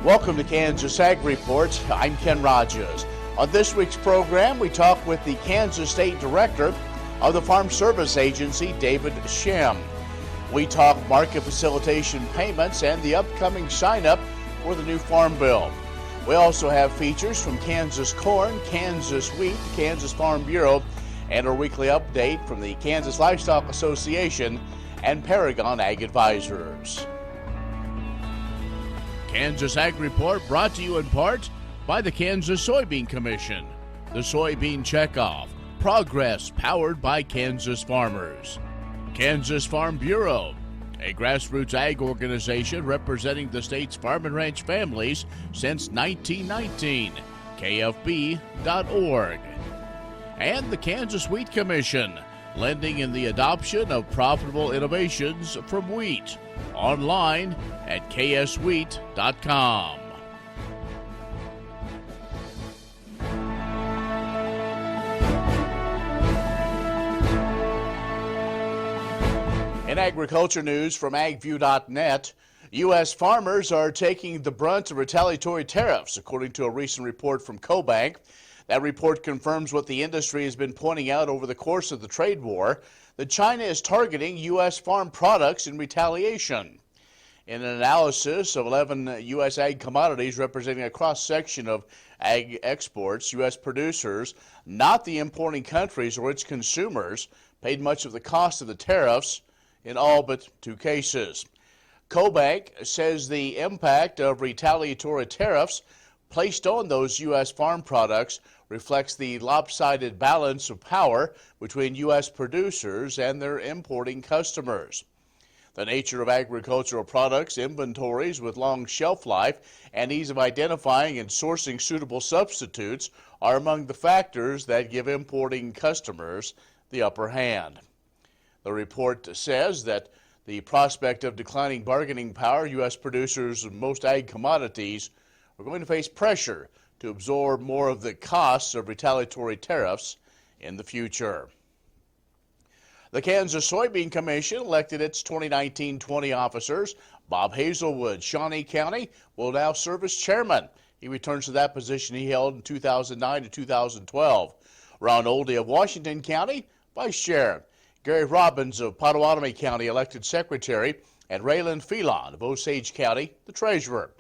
Welcome to Kansas Ag Report. I'm Ken Rogers. On this week's program, we talk with the Kansas State Director of the Farm Service Agency, David Schemm. We talk market facilitation payments and the upcoming sign-up for the new Farm Bill. We also have features from Kansas Corn, Kansas Wheat, Kansas Farm Bureau, and our weekly update from the Kansas Livestock Association and Paragon Ag Advisors. Kansas Ag Report brought to you in part by the Kansas Soybean Commission, the Soybean Checkoff, progress powered by Kansas farmers. Kansas Farm Bureau, a grassroots ag organization representing the state's farm and ranch families since 1919, kfb.org. And the Kansas Wheat Commission, lending in the adoption of profitable innovations from wheat. Online at kswheat.com. In agriculture news from agview.net, U.S. farmers are taking the brunt of retaliatory tariffs, according to a recent report from CoBank. That report confirms what the industry has been pointing out over the course of the trade war, that China is targeting U.S. farm products in retaliation. In an analysis of 11 U.S. ag commodities representing a cross-section of ag exports, U.S. producers, not the importing countries or its consumers, paid much of the cost of the tariffs in all but 2 cases. CoBank says the impact of retaliatory tariffs placed on those U.S. farm products reflects the lopsided balance of power between U.S. producers and their importing customers. The nature of agricultural products, inventories with long shelf life, and ease of identifying and sourcing suitable substitutes are among the factors that give importing customers the upper hand. The report says that the prospect of declining bargaining power, U.S. producers of most ag commodities are going to face pressure to absorb more of the costs of retaliatory tariffs in the future. The Kansas Soybean Commission elected its 2019-20 officers. Bob Hazelwood, Shawnee County, will now serve as chairman. He returns to that position he held in 2009 to 2012. Ron Oldie of Washington County, vice chair. Gary Robbins of Pottawatomie County, elected secretary, and Raylan Phelan of Osage County, the treasurer.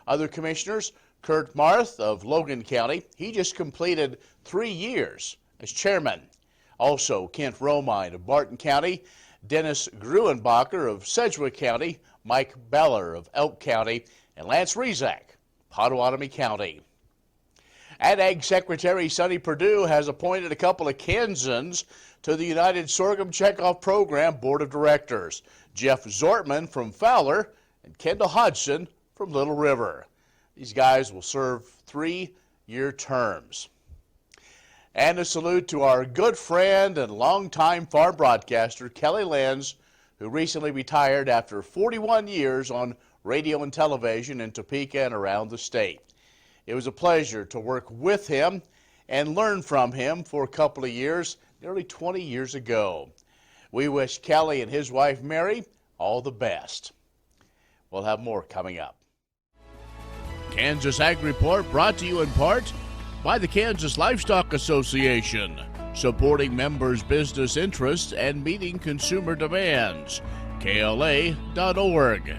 Other commissioners, Kurt Marth of Logan County, he just completed 3 years as chairman. Also, Kent Romine of Barton County, Dennis Gruenbacher of Sedgwick County, Mike Beller of Elk County, and Lance Rezak, Pottawatomie County. And Ag Secretary Sonny Perdue has appointed a couple of Kansans to the United Sorghum Checkoff Program Board of Directors, Jeff Zortman from Fowler and Kendall Hodgson from Little River. These guys will serve 3-year terms. And a salute to our good friend and longtime farm broadcaster, Kelly Lenz, who recently retired after 41 years on radio and television in Topeka and around the state. It was a pleasure to work with him and learn from him for a couple of years, nearly 20 years ago. We wish Kelly and his wife, Mary, all the best. We'll have more coming up. Kansas Ag Report brought to you in part by the Kansas Livestock Association, supporting members' business interests and meeting consumer demands. KLA.org.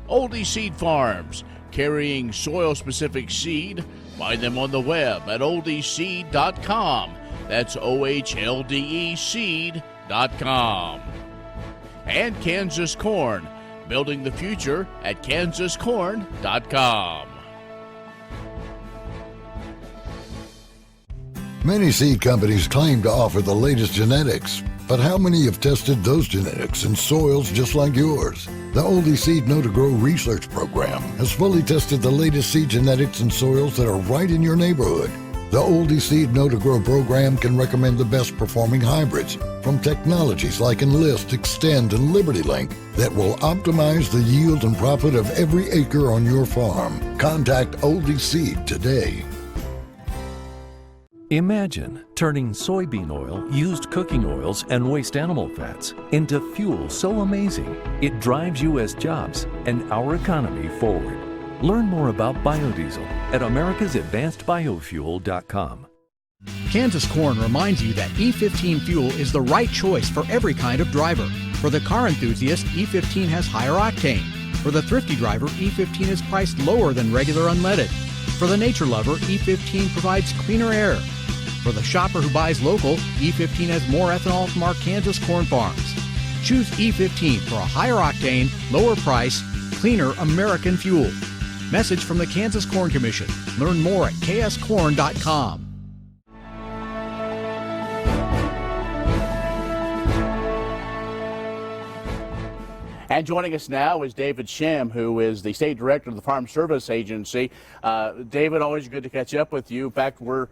Oldie Seed Farms, carrying soil-specific seed. Find them on the web at oldieseed.com. That's OHLDE seed.com. And Kansas Corn, building the future at kansascorn.com. Many seed companies claim to offer the latest genetics, but how many have tested those genetics in soils just like yours? The Oldie Seed Know to Grow research program has fully tested the latest seed genetics in soils that are right in your neighborhood. The Oldie Seed Know to Grow program can recommend the best performing hybrids from technologies like Enlist, Extend, and Liberty Link that will optimize the yield and profit of every acre on your farm. Contact Oldie Seed today. Imagine turning soybean oil, used cooking oils, and waste animal fats into fuel so amazing it drives U.S. jobs and our economy forward. Learn more about biodiesel at americasadvancedbiofuel.com. Kansas Corn reminds you that E15 fuel is the right choice for every kind of driver. For the car enthusiast, E15 has higher octane. For the thrifty driver, E15 is priced lower than regular unleaded. For the nature lover, E15 provides cleaner air. For the shopper who buys local, E15 has more ethanol from our Kansas corn farms. Choose E15 for a higher octane, lower price, cleaner American fuel. Message from the Kansas Corn Commission. Learn more at kscorn.com. And joining us now is David Schemm, who is the State Director of the Farm Service Agency. David, always good to catch up with you. In fact, we're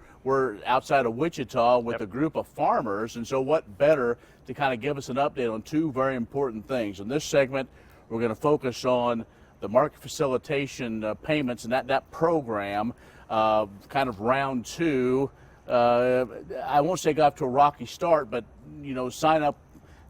outside of Wichita with a group of farmers, and so what better to kind of give us an update on two very important things. In this segment, we're going to focus on the market facilitation payments and that program, kind of round two. I won't say got off to a rocky start, but, you know, sign up.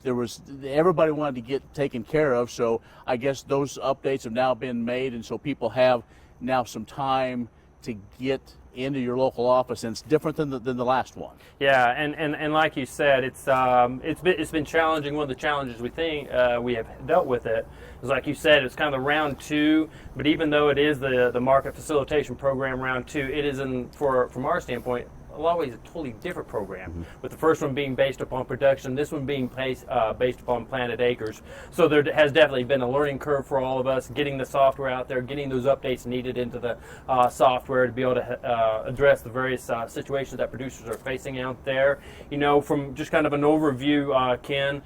Everybody wanted to get taken care of, so I guess those updates have now been made, and so people have now some time to get into your local office, and it's different than the last one. Yeah, and like you said, it's been challenging. One of the challenges we think we have dealt with it is, like you said, it's kind of round two. But even though it is the market facilitation program round two, it is from our standpoint, a lot of ways a totally different program, with the first one being based upon production, this one being based upon planted acres. So there has definitely been a learning curve for all of us, getting the software out there, getting those updates needed into the software to be able to address the various situations that producers are facing out there. You know, from just kind of an overview, Ken,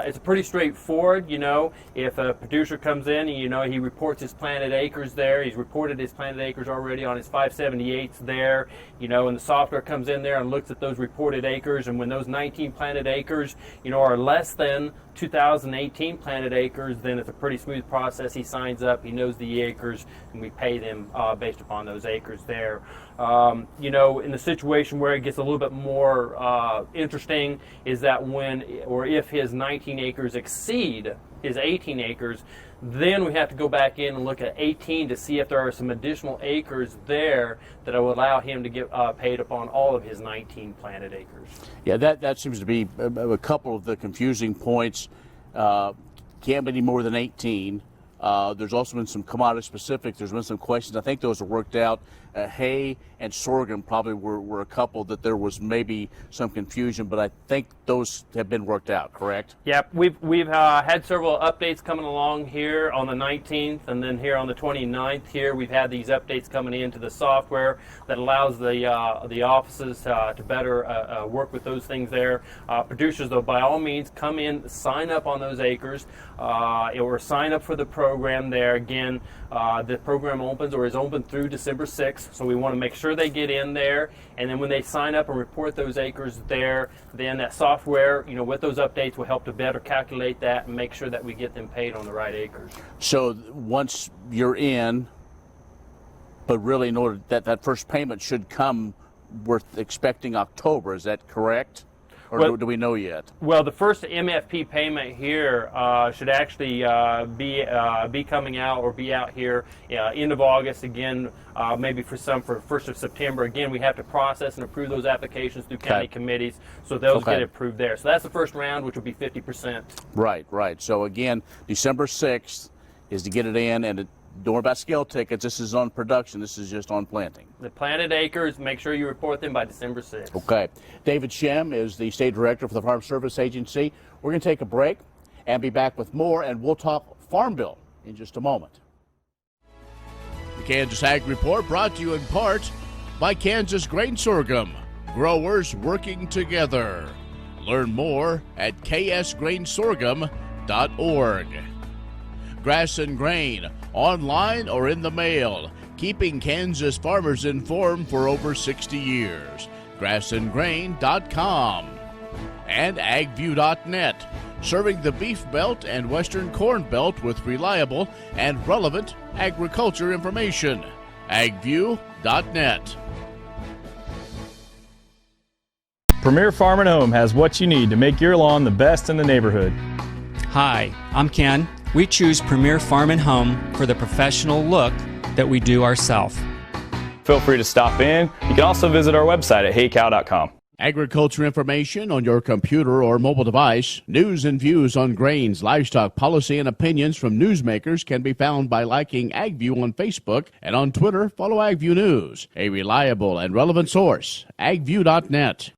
it's pretty straightforward. You know, if a producer comes in and, you know, he reports his planted acres there, he's reported his planted acres already on his 578s there, you know, and the software comes in there and looks at those reported acres, and when those 19 planted acres, you know, are less than 2018 planted acres, then it's a pretty smooth process. He signs up, he knows the acres, and we pay them based upon those acres there. You know, in the situation where it gets a little bit more interesting is that when or if his 19 acres exceed his 18 acres, then we have to go back in and look at 18 to see if there are some additional acres there that will allow him to get paid upon all of his 19 planted acres. Yeah, that seems to be a couple of the confusing points. Can't be any more than 18. There's also been some commodity specific. There's been some questions. I think those are worked out. Hay and sorghum probably were a couple that there was maybe some confusion, but I think those have been worked out, correct? Yep, we've had several updates coming along here on the 19th, and then here on the 29th here we've had these updates coming into the software that allows the offices to better work with those things there. Producers, though, by all means, come in, sign up on those acres, or sign up for the program there. Again, the program opens or is open through December 6th. So we want to make sure they get in there, and then when they sign up and report those acres there, then that software, you know, with those updates will help to better calculate that and make sure that we get them paid on the right acres. So once you're in, but really in order that first payment should come, we're expecting October, is that correct? Or do we know yet? Well, the first MFP payment here should actually be coming out or be out here end of August. Again, maybe for 1st of September. Again, we have to process and approve those applications through county committees, so those get approved there. So that's the first round, which will be 50%. Right. So again, December 6th is to get it in, and don't worry about scale tickets. This is on production. This is just on planting. The planted acres, make sure you report them by December 6th. Okay. David Schemm is the State Director for the Farm Service Agency. We're going to take a break and be back with more, and we'll talk Farm Bill in just a moment. The Kansas Ag Report brought to you in part by Kansas Grain Sorghum. Growers working together. Learn more at ksgrainsorghum.org. Grass and Grain, online or in the mail, keeping Kansas farmers informed for over 60 years. grassandgrain.com. And agview.net, serving the Beef Belt and Western Corn Belt with reliable and relevant agriculture information. agview.net. Premier Farm and Home has what you need to make your lawn the best in the neighborhood. Hi, I'm Ken. We choose Premier Farm and Home for the professional look that we do ourselves. Feel free to stop in. You can also visit our website at heycow.com. Agriculture information on your computer or mobile device. News and views on grains, livestock, policy, and opinions from newsmakers can be found by liking AgView on Facebook, and on Twitter, follow AgView News, a reliable and relevant source. agview.net.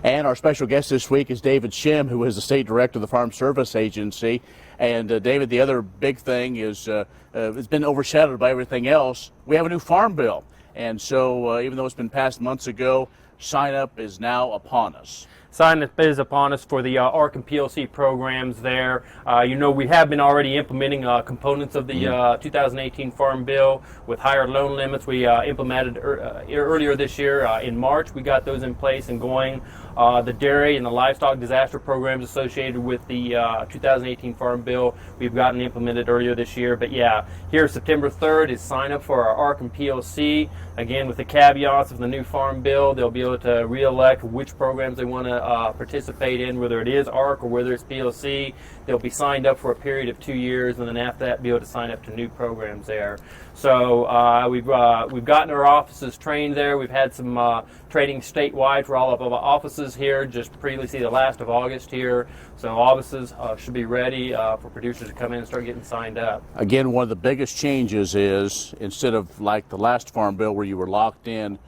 And our special guest this week is David Schemm, who is the state director of the Farm Service Agency. And David, the other big thing is it's been overshadowed by everything else. We have a new farm bill. And so even though it's been passed months ago, sign up is now upon us. Sign up is upon us for the ARC and PLC programs there. We have been already implementing components of the 2018 Farm Bill with higher loan limits. We implemented earlier this year in March. We got those in place and going. The dairy and the livestock disaster programs associated with the 2018 Farm Bill, we've gotten implemented earlier this year. But yeah, here September 3rd is sign up for our ARC and PLC. Again, with the caveats of the new Farm Bill, they'll be able to re-elect which programs they want to participate in, whether it is ARC or whether it's PLC. They'll be signed up for a period of 2 years, and then after that be able to sign up to new programs there. So we've gotten our offices trained there. We've had some training statewide for all of our offices here, just previously the last of August here. So offices should be ready for producers to come in and start getting signed up. Again, one of the biggest changes is, instead of like the last Farm Bill where you were locked in,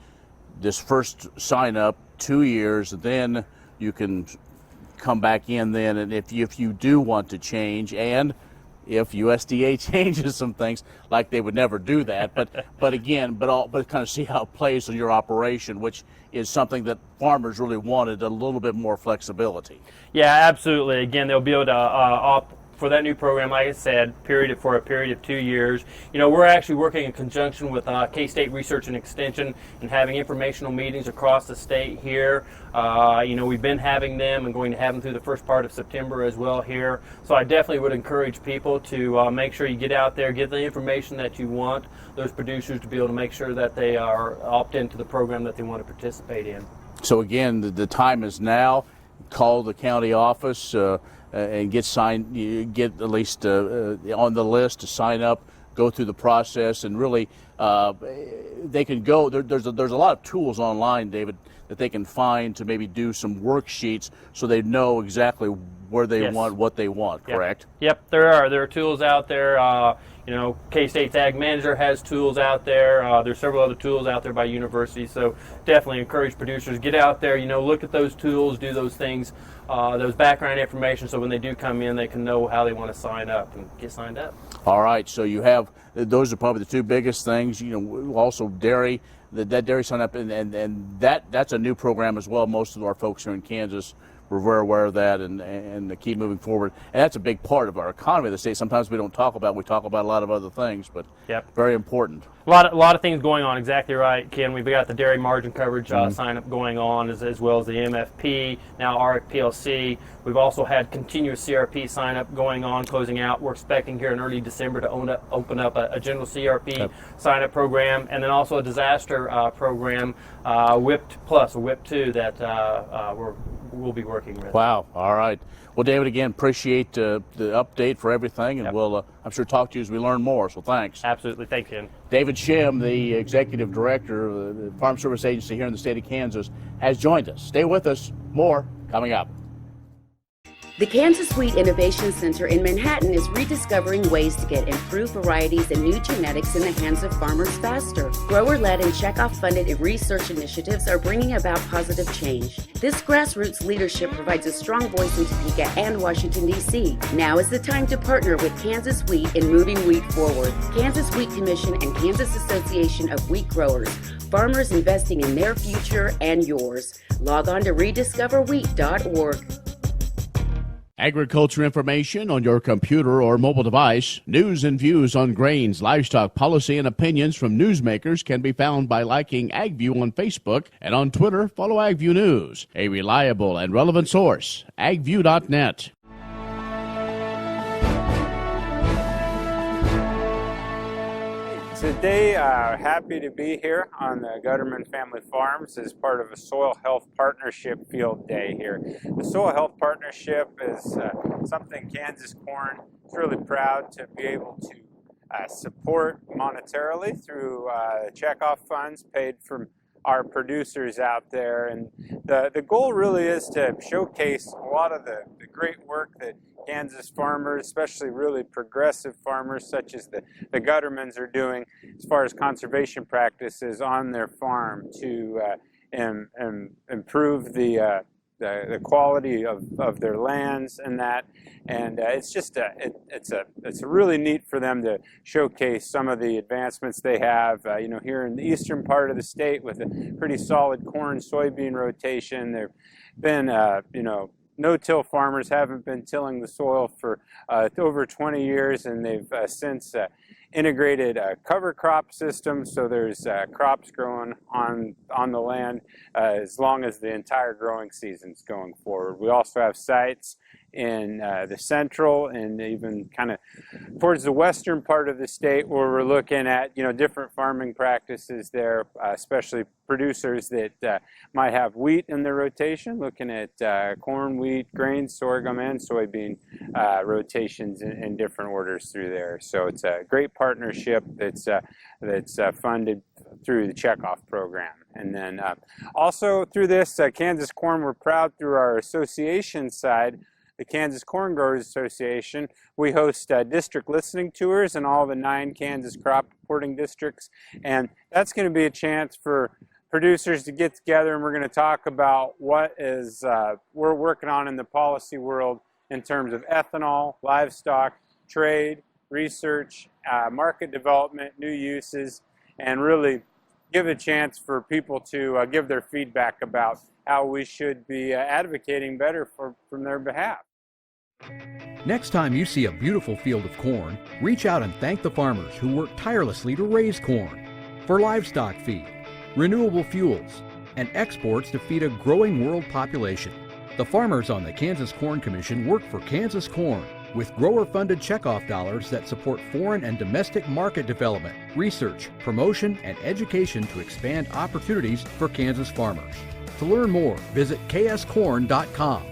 this first sign up 2 years, then you can come back in then, and if you do want to change, and if USDA changes some things, like they would never do that, but kind of see how it plays on your operation, which is something that farmers really wanted, a little bit more flexibility. Yeah, absolutely. Again, they'll be able to opt for that new program, like I said, for a period of 2 years. We're actually working in conjunction with K-State Research and Extension and having informational meetings across the state here. We've been having them and going to have them through the first part of September as well here. So I definitely would encourage people to make sure you get out there, get the information that you want, those producers to be able to make sure that they are opt into the program that they want to participate in. So again, the time is now. Call the county office and get at least on the list to sign up, go through the process, and really they can go. There's a lot of tools online, David, that they can find to maybe do some worksheets so they know exactly where they want, what they want, correct? Yep, there are tools out there. K-State's Ag Manager has tools out there. There's several other tools out there by universities, so definitely encourage producers, get out there, look at those tools, do those things, those background information, so when they do come in, they can know how they want to sign up and get signed up. All right, so you have, those are probably the two biggest things, also dairy, that dairy sign up, and that's a new program as well. Most of our folks here in Kansas we're very aware of that and keep moving forward. And that's a big part of our economy of the state. Sometimes we don't talk about it. We talk about a lot of other things, but very important. A lot of things going on. Exactly right, Ken. We've got the dairy margin coverage sign up going on as well as the MFP, now ARC PLC. We've also had continuous CRP sign up going on, closing out. We're expecting here in early December to open up a general CRP sign up program, and then also a disaster program, WIP Plus or WIP 2 that we'll be working with. Wow. All right. Well, David, again, appreciate the update for everything, and we'll, I'm sure, talk to you as we learn more, so thanks. Absolutely. Thanks, Ken. David Schemm, the Executive Director of the Farm Service Agency here in the state of Kansas, has joined us. Stay with us. More coming up. The Kansas Wheat Innovation Center in Manhattan is rediscovering ways to get improved varieties and new genetics in the hands of farmers faster. Grower-led and checkoff-funded research initiatives are bringing about positive change. This grassroots leadership provides a strong voice in Topeka and Washington, D.C. Now is the time to partner with Kansas Wheat in moving wheat forward. Kansas Wheat Commission and Kansas Association of Wheat Growers. Farmers investing in their future and yours. Log on to rediscoverwheat.org. Agriculture information on your computer or mobile device. News and views on grains, livestock, policy, and opinions from newsmakers can be found by liking AgView on Facebook, and on Twitter, follow AgView News, a reliable and relevant source. agview.net. Today, happy to be here on the Gutterman Family Farms as part of a Soil Health Partnership Field Day here. The Soil Health Partnership is something Kansas Corn is really proud to be able to support monetarily through checkoff funds paid from our producers out there. And the goal really is to showcase a lot of the great work that Kansas farmers, especially really progressive farmers such as the Guttermans, are doing as far as conservation practices on their farm to improve the quality of their lands and that. And it's just it's really neat for them to showcase some of the advancements they have here in the eastern part of the state with a pretty solid corn soybean rotation. There've been no-till farmers haven't been tilling the soil for over 20 years, and they've since integrated a cover crop system, so there's crops growing on the land as long as the entire growing season's going forward. We also have sites in the central and even kind of towards the western part of the state where we're looking at different farming practices there, especially producers that might have wheat in their rotation, looking at corn, wheat, grain, sorghum, and soybean rotations in different orders through there. So it's a great partnership that's funded through the checkoff program. And then also through this Kansas Corn, we're proud through our association side, the Kansas Corn Growers Association. We host district listening tours in all the 9 Kansas crop reporting districts, and that's going to be a chance for producers to get together, and we're going to talk about what is we're working on in the policy world in terms of ethanol, livestock, trade, research, market development, new uses, and really give a chance for people to give their feedback about how we should be advocating better from their behalf. Next time you see a beautiful field of corn, reach out and thank the farmers who work tirelessly to raise corn for livestock feed, renewable fuels, and exports to feed a growing world population. The farmers on the Kansas Corn Commission work for Kansas Corn with grower-funded checkoff dollars that support foreign and domestic market development, research, promotion, and education to expand opportunities for Kansas farmers. To learn more, visit kscorn.com.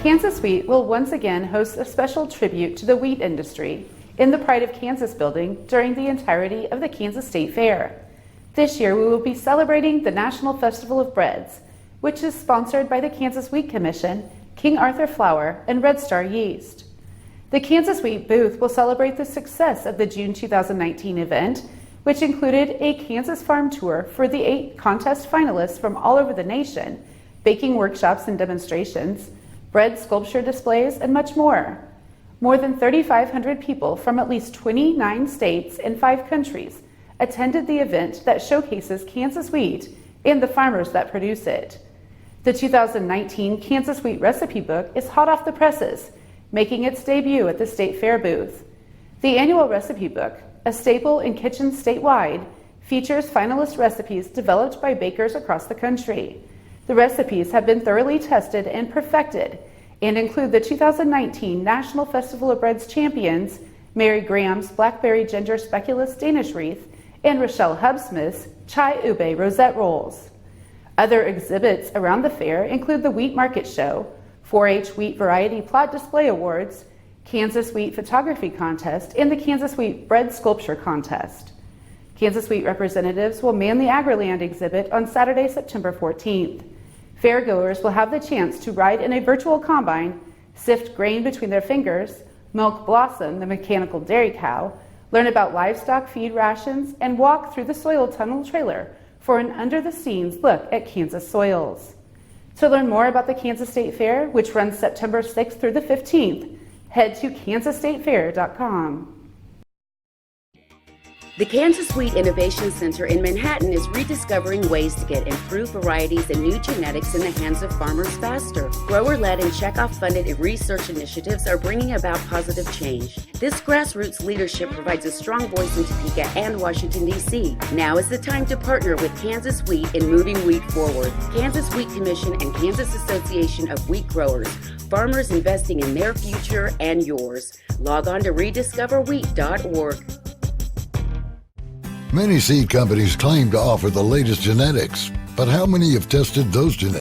Kansas Wheat will once again host a special tribute to the wheat industry in the Pride of Kansas building during the entirety of the Kansas State Fair. This year we will be celebrating the National Festival of Breads, which is sponsored by the Kansas Wheat Commission, King Arthur Flour, and Red Star Yeast. The Kansas Wheat booth will celebrate the success of the June 2019 event, which included a Kansas farm tour for the 8 contest finalists from all over the nation, baking workshops and demonstrations, bread sculpture displays, and much more. More than 3,500 people from at least 29 states and 5 countries attended the event that showcases Kansas wheat and the farmers that produce it. The 2019 Kansas Wheat Recipe Book is hot off the presses, making its debut at the State Fair booth. The annual recipe book, a staple in kitchens statewide, features finalist recipes developed by bakers across the country. The recipes have been thoroughly tested and perfected and include the 2019 National Festival of Breads champions, Mary Graham's Blackberry Ginger Speculoos Danish Wreath and Rochelle Hubsmith's Chai Ube Rosette Rolls. Other exhibits around the fair include the Wheat Market Show, 4-H Wheat Variety Plot Display Awards, Kansas Wheat Photography Contest, and the Kansas Wheat Bread Sculpture Contest. Kansas Wheat representatives will man the AgriLand exhibit on Saturday, September 14th. Fairgoers will have the chance to ride in a virtual combine, sift grain between their fingers, milk Blossom, the mechanical dairy cow, learn about livestock feed rations, and walk through the soil tunnel trailer for an under-the-scenes look at Kansas soils. To learn more about the Kansas State Fair, which runs September 6th through the 15th, head to kansasstatefair.com. The Kansas Wheat Innovation Center in Manhattan is rediscovering ways to get improved varieties and new genetics in the hands of farmers faster. Grower-led and checkoff-funded research initiatives are bringing about positive change. This grassroots leadership provides a strong voice in Topeka and Washington, D.C. Now is the time to partner with Kansas Wheat in moving wheat forward. Kansas Wheat Commission and Kansas Association of Wheat Growers. Farmers investing in their future and yours. Log on to rediscoverwheat.org. Many seed companies claim to offer the latest genetics, but how many have tested those genetics?